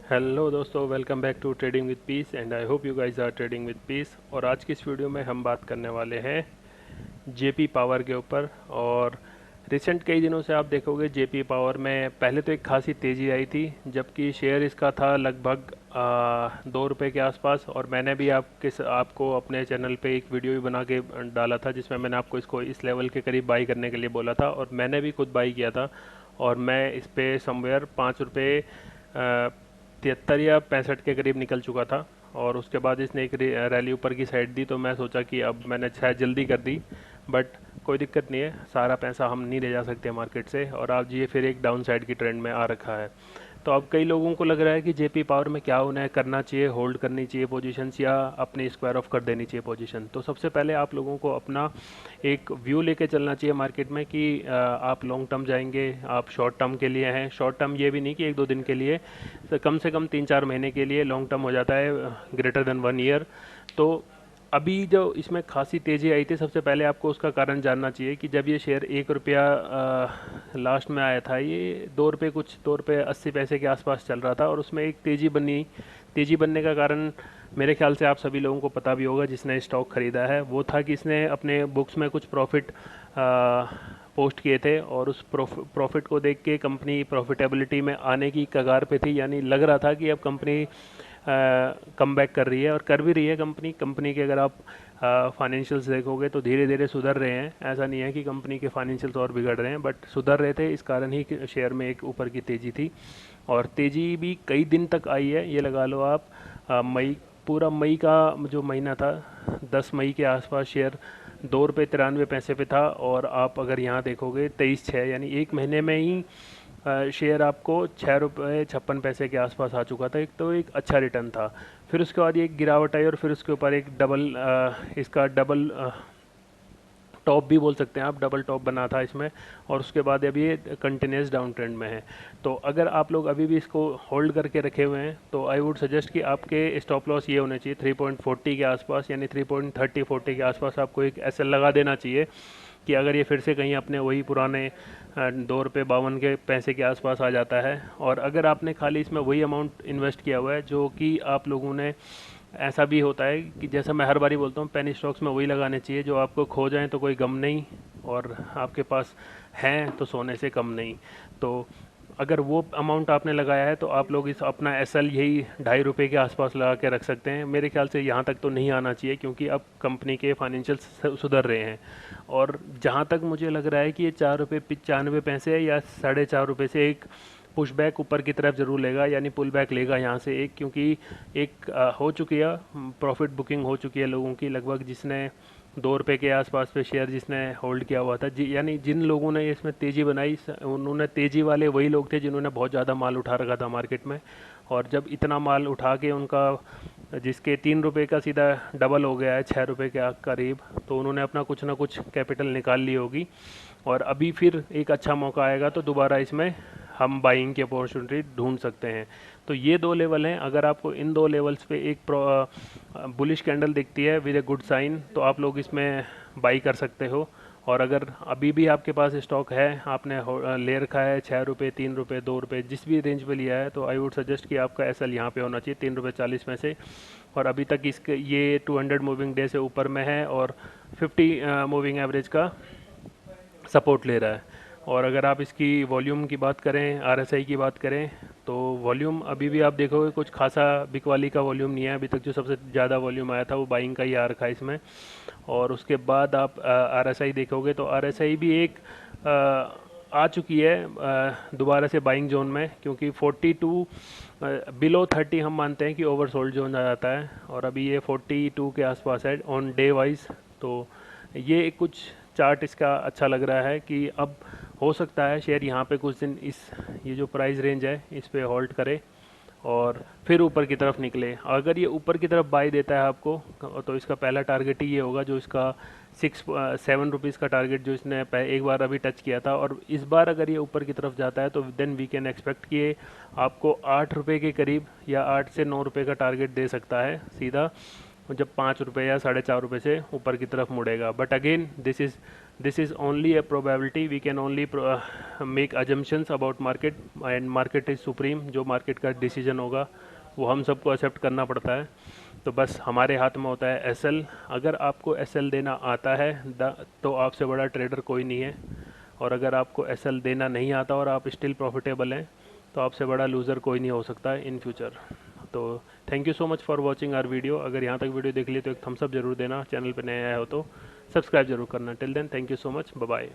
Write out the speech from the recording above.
Hello दोस्तों, welcome back to trading with peace and I hope you guys are trading with peace. और आज की इस video में हम बात करने वाले हैं जेपी पावर के ऊपर। और रिसेंट कई दिनों से आप देखोगे जेपी पावर में पहले तो एक खासी तेज़ी आई थी, जबकि शेयर इसका था लगभग 2 रुपये के आसपास। और मैंने भी आपको अपने चैनल पे एक वीडियो भी बना के डाला था, जिसमें मैंने आपको इसको इस लेवल के करीब बाई करने के लिए बोला था, और मैंने भी खुद बाई किया था। और मैं इस पे समवेयर 5 रुपये 73 या 65 के करीब निकल चुका था। और उसके बाद इसने एक रैली ऊपर की साइड दी, तो मैं सोचा कि अब मैंने शायद जल्दी कर दी, बट कोई दिक्कत नहीं है, सारा पैसा हम नहीं ले जा सकते मार्केट से। और आज ये फिर एक डाउन साइड की ट्रेंड में आ रखा है। तो अब कई लोगों को लग रहा है कि जेपी पावर में क्या उन्हें करना चाहिए, होल्ड करनी चाहिए पोजीशंस या अपनी स्क्वायर ऑफ कर देनी चाहिए पोजीशन। तो सबसे पहले आप लोगों को अपना एक व्यू लेके चलना चाहिए मार्केट में कि आप लॉन्ग टर्म जाएंगे, आप शॉर्ट टर्म के लिए हैं। शॉर्ट टर्म ये भी नहीं कि 1-2 दिन के लिए, तो कम से कम 3-4 महीने के लिए लॉन्ग टर्म हो जाता है, ग्रेटर देन 1 ईयर। तो अभी जो इसमें खासी तेज़ी आई थी, सबसे पहले आपको उसका कारण जानना चाहिए कि जब ये शेयर 1 रुपया लास्ट में आया था, ये 2 रुपये कुछ 2 रुपये 80 पैसे के आसपास चल रहा था, और उसमें एक तेज़ी बनी। तेज़ी बनने का कारण मेरे ख्याल से आप सभी लोगों को पता भी होगा जिसने स्टॉक ख़रीदा है, वो था कि इसने अपने बुक्स में कुछ प्रॉफिट पोस्ट किए थे, और उस प्रॉफिट को देख के कंपनी प्रॉफिटेबिलिटी में आने की कगार पे थी। यानी लग रहा था कि अब कंपनी कम बैक कर रही है, और कर भी रही है कंपनी के। अगर आप फाइनेंशियल्स देखोगे तो धीरे धीरे सुधर रहे हैं। ऐसा नहीं है कि कंपनी के फाइनेंशियल्स और बिगड़ रहे हैं, बट सुधर रहे थे। इस कारण ही शेयर में एक ऊपर की तेज़ी थी, और तेज़ी भी कई दिन तक आई है। ये लगा लो आप, मई, पूरा मई का जो महीना था, 10 मई के आसपास शेयर 2 रुपये 93 पैसे पे था। और आप अगर यहाँ देखोगे 23/6, यानी एक महीने में ही शेयर आपको 6 रुपये 56 पैसे के आसपास आ चुका था। एक तो एक अच्छा रिटर्न था। फिर उसके बाद ये एक गिरावट आई, और फिर उसके ऊपर एक इसका डबल टॉप भी बोल सकते हैं आप, डबल टॉप बना था इसमें। और उसके बाद अभी ये कंटिन्यूस डाउन ट्रेंड में है। तो अगर आप लोग अभी भी इसको होल्ड करके रखे हुए हैं, तो आई वुड सजेस्ट कि आपके स्टॉप लॉस ये होने चाहिए 3.40 के आसपास, यानी 3.30-40 के आसपास आपको एक एसएल लगा देना चाहिए कि अगर ये फिर से कहीं अपने वही पुराने 2 रुपये 52 के पैसे के आसपास आ जाता है। और अगर आपने खाली इसमें वही अमाउंट इन्वेस्ट किया हुआ है जो कि आप लोगों ने, ऐसा भी होता है कि जैसा मैं हर बारी बोलता हूँ, पेनी स्टॉक्स में वही लगाने चाहिए जो आपको खो जाएं तो कोई गम नहीं, और आपके पास हैं तो सोने से कम नहीं। तो अगर वो अमाउंट आपने लगाया है, तो आप लोग इस अपना एसएल यही 2.5 रुपये के आसपास लगा के रख सकते हैं। मेरे ख्याल से यहाँ तक तो नहीं आना चाहिए, क्योंकि अब कंपनी के फाइनेंशियल सुधर रहे हैं। और जहाँ तक मुझे लग रहा है कि ये 4 रुपये 95 पैसे या 4.5 रुपये से एक पुश बैक ऊपर की तरफ जरूर लेगा, यानी पुल बैक लेगा यहाँ से एक, क्योंकि एक हो चुकी है प्रॉफिट बुकिंग हो चुकी है लोगों की लगभग, जिसने 2 रुपये के आसपास पे शेयर जिसने होल्ड किया हुआ था जी। यानी जिन लोगों ने इसमें तेज़ी बनाई, उन्होंने तेज़ी वाले वही लोग थे जिन्होंने बहुत ज़्यादा माल उठा रखा था मार्केट में। और जब इतना माल उठा के उनका, जिसके 3 रुपये का सीधा डबल हो गया है 6 रुपये के करीब, तो उन्होंने अपना कुछ ना कुछ कैपिटल निकाल ली होगी। और अभी फिर एक अच्छा मौका आएगा तो दोबारा इसमें हम बाइंग की अपॉर्चुनिटी ढूंढ सकते हैं। तो ये 2 लेवल हैं। अगर आपको इन 2 लेवल्स पे एक बुलिश कैंडल दिखती है विद ए गुड साइन, तो आप लोग इसमें बाई कर सकते हो। और अगर अभी भी आपके पास स्टॉक है, आपने ले रखा है 6 रुपये 3 रुपये 2 रुपये जिस भी रेंज पे लिया है, तो आई वुड सजेस्ट कि आपका एसएल यहाँ पे होना चाहिए 3 रुपये 40 में से। और अभी तक इसके ये 200 मूविंग डे से ऊपर में है, और 50 मूविंग एवरेज का सपोर्ट ले रहा है। और अगर आप इसकी वॉल्यूम की बात करें, आरएसआई की बात करें, तो वॉल्यूम अभी भी आप देखोगे कुछ खासा बिकवाली का वॉल्यूम नहीं है अभी तक। जो सबसे ज़्यादा वॉल्यूम आया था वो बाइंग का ही आ रखा है इसमें। और उसके बाद आप आरएसआई देखोगे तो आरएसआई भी एक आ चुकी है दोबारा से बाइंग जोन में, क्योंकि 42 बिलो 30 हम मानते हैं कि ओवर सोल्ड जोन आ जाता है, और अभी ये 42 के आसपास है ऑन डे वाइज। तो ये कुछ चार्ट इसका अच्छा लग रहा है कि अब हो सकता है शेयर यहाँ पे कुछ दिन इस, ये जो प्राइस रेंज है इस पे होल्ड करे और फिर ऊपर की तरफ निकले। अगर ये ऊपर की तरफ बाई देता है आपको, तो इसका पहला टारगेट ही ये होगा, जो इसका 7 रुपीज़ का टारगेट जो इसने एक बार अभी टच किया था। और इस बार अगर ये ऊपर की तरफ जाता है तो देन वी कैन एक्सपेक्ट कि ये आपको 8 रुपये के करीब या 8 से 9 रुपये का टारगेट दे सकता है सीधा, जब 5 रुपये या 4.5 रुपये से ऊपर की तरफ मुड़ेगा। But again this is this is only a probability, we can only make assumptions about market and market is supreme। जो मार्केट का डिसीजन होगा वो हम सबको एक्सेप्ट करना पड़ता है। तो बस हमारे हाथ में होता है एसएल। अगर आपको एसएल देना आता है तो आपसे बड़ा ट्रेडर कोई नहीं है, और अगर आपको एसएल देना नहीं आता और आप स्टिल प्रॉफिटेबल हैं तो आपसे बड़ा लूज़र कोई नहीं हो सकता है इन फ्यूचर। तो thank you so much for watching our video. अगर यहाँ तक वीडियो देख ली तो एक थम्स अप जरूर देना, चैनल पर नया आया हो तो सब्सक्राइब जरूर करना। Till then thank you so much, bye bye.